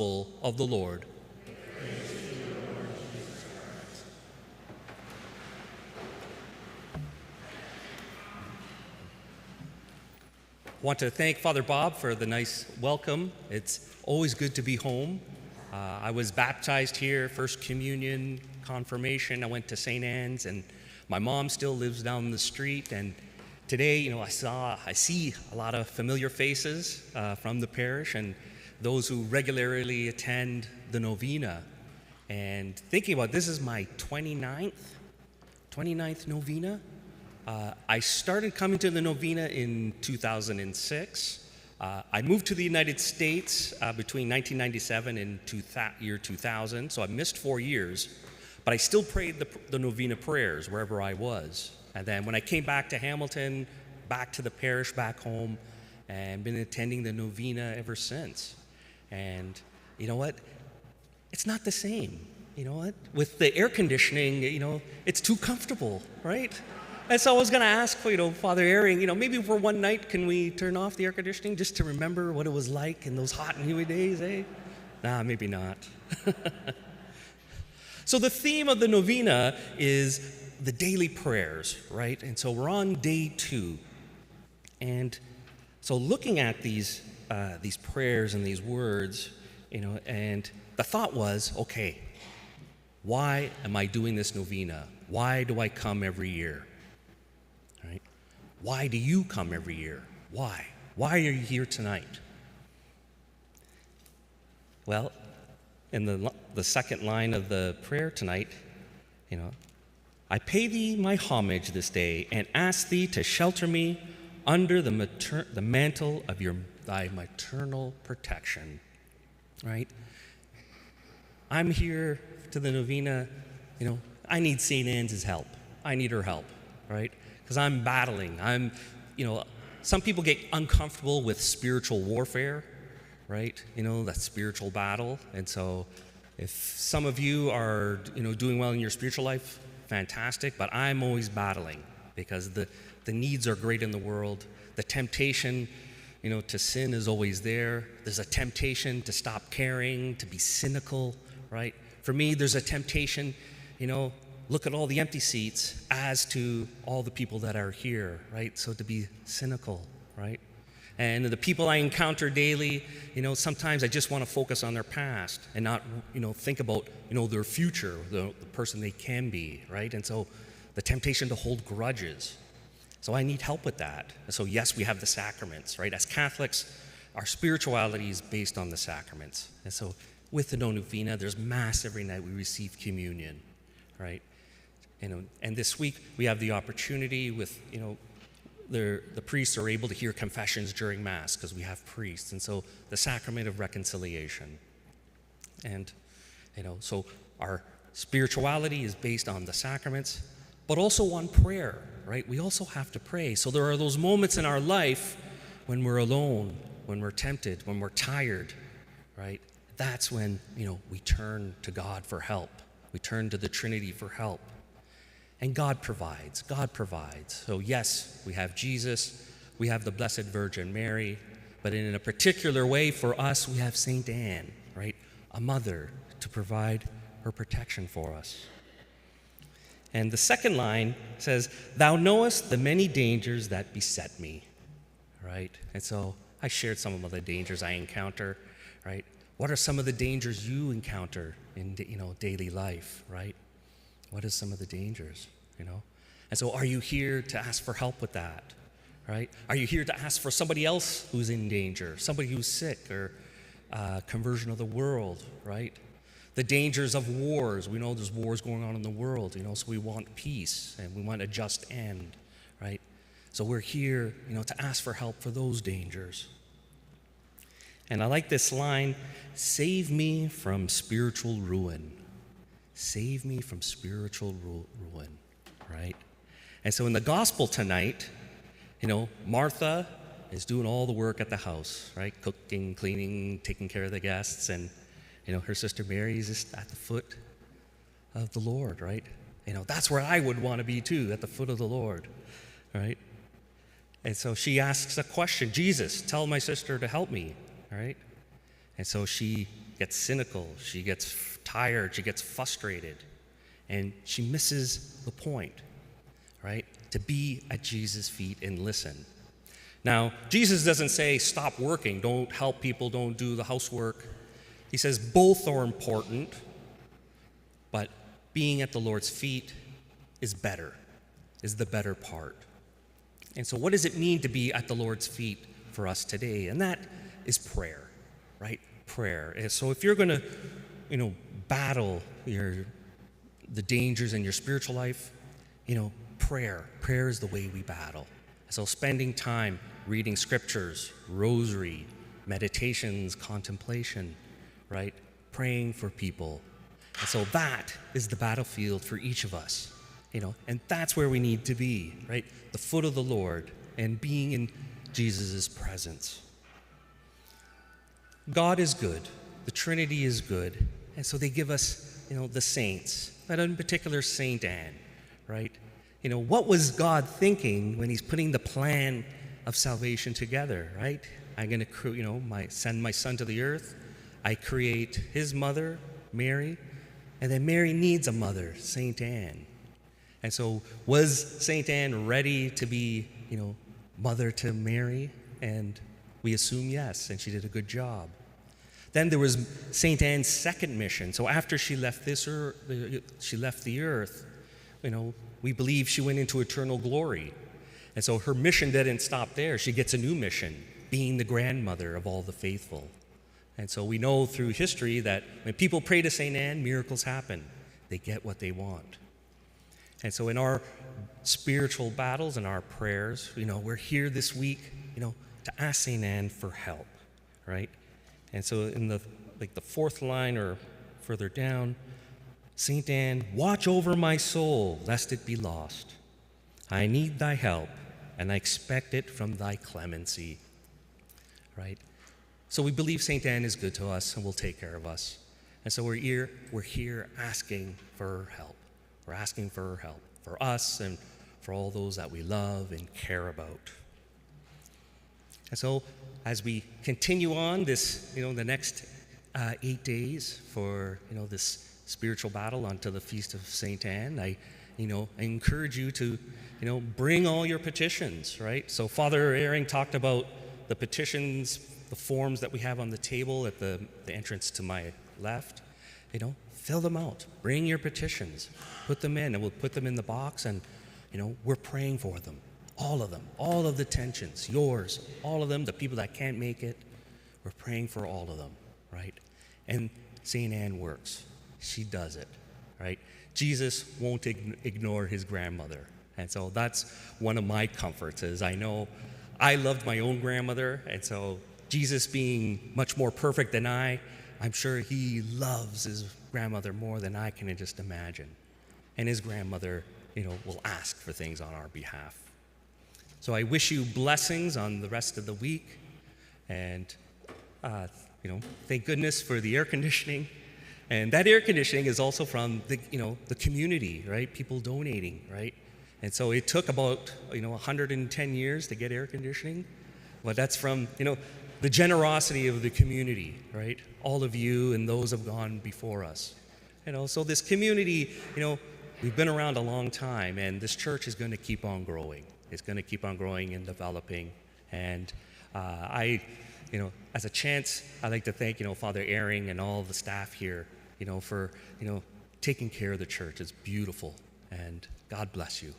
of the Lord. I want to thank Father Bob for the nice welcome. It's always good to be home. I was baptized here, First Communion, Confirmation. I went to St. Anne's, and my mom still lives down the street. And today, I see a lot of familiar faces from the parish and those who regularly attend the Novena. And thinking about this is my 29th Novena. I started coming to the Novena in 2006. I moved to the United States between 1997 and year 2000, so I missed 4 years, but I still prayed the Novena prayers wherever I was. And then when I came back to Hamilton, back to the parish, back home, and been attending the Novena ever since. And you know what? It's not the same. You know what? With the air conditioning, it's too comfortable, right? And so I was going to ask, Father Airing, maybe for one night, can we turn off the air conditioning just to remember what it was like in those hot and humid days, eh? Nah, maybe not. So the theme of the Novena is the daily prayers, right? And so we're on day 2. And so looking at these prayers and these words, and the thought was, okay, why am I doing this Novena? Why do I come every year? Right? Why do you come every year? Why? Why are you here tonight? Well, in the second line of the prayer tonight, I pay thee my homage this day and ask thee to shelter me under the mantle of thy maternal protection. Right? I'm here to the Novena, I need St. Anne's help. I need her help, right? Because I'm battling. Some people get uncomfortable with spiritual warfare, right? That spiritual battle. And so if some of you are, doing well in your spiritual life, fantastic, but I'm always battling because the needs are great in the world. The temptation, to sin is always there. There's a temptation to stop caring, to be cynical, right? For me, there's a temptation, look at all the empty seats as to all the people that are here, right? So to be cynical, right? And the people I encounter daily, sometimes I just want to focus on their past and not, think about, their future, the person they can be, right? And so the temptation to hold grudges. So I need help with that. And so yes, we have the sacraments, right? As Catholics, our spirituality is based on the sacraments. And so with the Novena, there's Mass every night. We receive communion, right? And this week we have the opportunity with, the priests are able to hear confessions during Mass because we have priests. And so the sacrament of reconciliation. And, so our spirituality is based on the sacraments, but also on prayer, right? We also have to pray. So there are those moments in our life when we're alone, when we're tempted, when we're tired, right? That's when, we turn to God for help. We turn to the Trinity for help. And God provides. God provides. So yes, we have Jesus, we have the Blessed Virgin Mary, but in a particular way for us, we have St. Anne, right? A mother to provide her protection for us. And the second line says, thou knowest the many dangers that beset me, right? And so I shared some of the dangers I encounter, right? What are some of the dangers you encounter in, daily life, right? What are some of the dangers, And so are you here to ask for help with that, right? Are you here to ask for somebody else who's in danger, somebody who's sick or conversion of the world, right? The dangers of wars. We know there's wars going on in the world, so we want peace and we want a just end, right? So we're here, to ask for help for those dangers. And I like this line, save me from spiritual ruin. Save me from spiritual ruin, right? And so in the gospel tonight, Martha is doing all the work at the house, right? Cooking, cleaning, taking care of the guests, and, her sister Mary is just at the foot of the Lord, right? That's where I would want to be too, at the foot of the Lord, right? And so she asks a question, Jesus, tell my sister to help me, right? And so she gets cynical, she gets tired, she gets frustrated, and she misses the point, right? To be at Jesus' feet and listen. Now, Jesus doesn't say stop working, don't help people, don't do the housework. He says both are important, but being at the Lord's feet is better, is the better part. And so what does it mean to be at the Lord's feet for us today? And that is prayer, right? Prayer. And so if you're going to, battle the dangers in your spiritual life, prayer is the way we battle. So spending time reading scriptures, rosary, meditations, contemplation, right? Praying for people. And so that is the battlefield for each of us, and that's where we need to be, right? The foot of the Lord and being in Jesus' presence. God is good. The Trinity is good. And so they give us, the saints, but in particular Saint Anne, right? What was God thinking when he's putting the plan of salvation together, right? I'm going to, send my son to the earth. I create his mother, Mary, and then Mary needs a mother, Saint Anne. And so was Saint Anne ready to be, mother to Mary? And we assume yes, and she did a good job. Then there was Saint Anne's second mission. So after she left she left the earth, we believe she went into eternal glory. And so her mission didn't stop there. She gets a new mission, being the grandmother of all the faithful. And so we know through history that when people pray to Saint Anne, miracles happen. They get what they want. And so in our spiritual battles and our prayers, we're here this week, to ask Saint Anne for help, right? And so in the fourth line or further down, Saint Anne, watch over my soul, lest it be lost. I need thy help, and I expect it from thy clemency, right? So we believe Saint Anne is good to us and will take care of us. And so we're here asking for her help. We're asking for her help, for us and for all those that we love and care about. And so as we continue on this, the next 8 days for, this spiritual battle until the Feast of Saint Anne, I encourage you to, bring all your petitions, right? So Father Ehring talked about the petitions, the forms that we have on the table at the entrance to my left. Fill them out. Bring your petitions. Put them in, and we'll put them in the box, and, we're praying for them. All of them. All of the tensions. Yours. All of them. The people that can't make it. We're praying for all of them, right? And St. Anne works. She does it, right? Jesus won't ignore his grandmother. And so that's one of my comforts, is I know I loved my own grandmother, and so Jesus being much more perfect than I'm sure he loves his grandmother more than I can just imagine. And his grandmother, will ask for things on our behalf. So I wish you blessings on the rest of the week. And, thank goodness for the air conditioning. And that air conditioning is also from the community, right? People donating, right? And so it took about, 110 years to get air conditioning. But that's from, the generosity of the community, right? All of you and those have gone before us. So this community, we've been around a long time, and this church is going to keep on growing. It's going to keep on growing and developing. And as a chance, I'd like to thank, Father Ehring and all the staff here, for, taking care of the church. It's beautiful, and God bless you.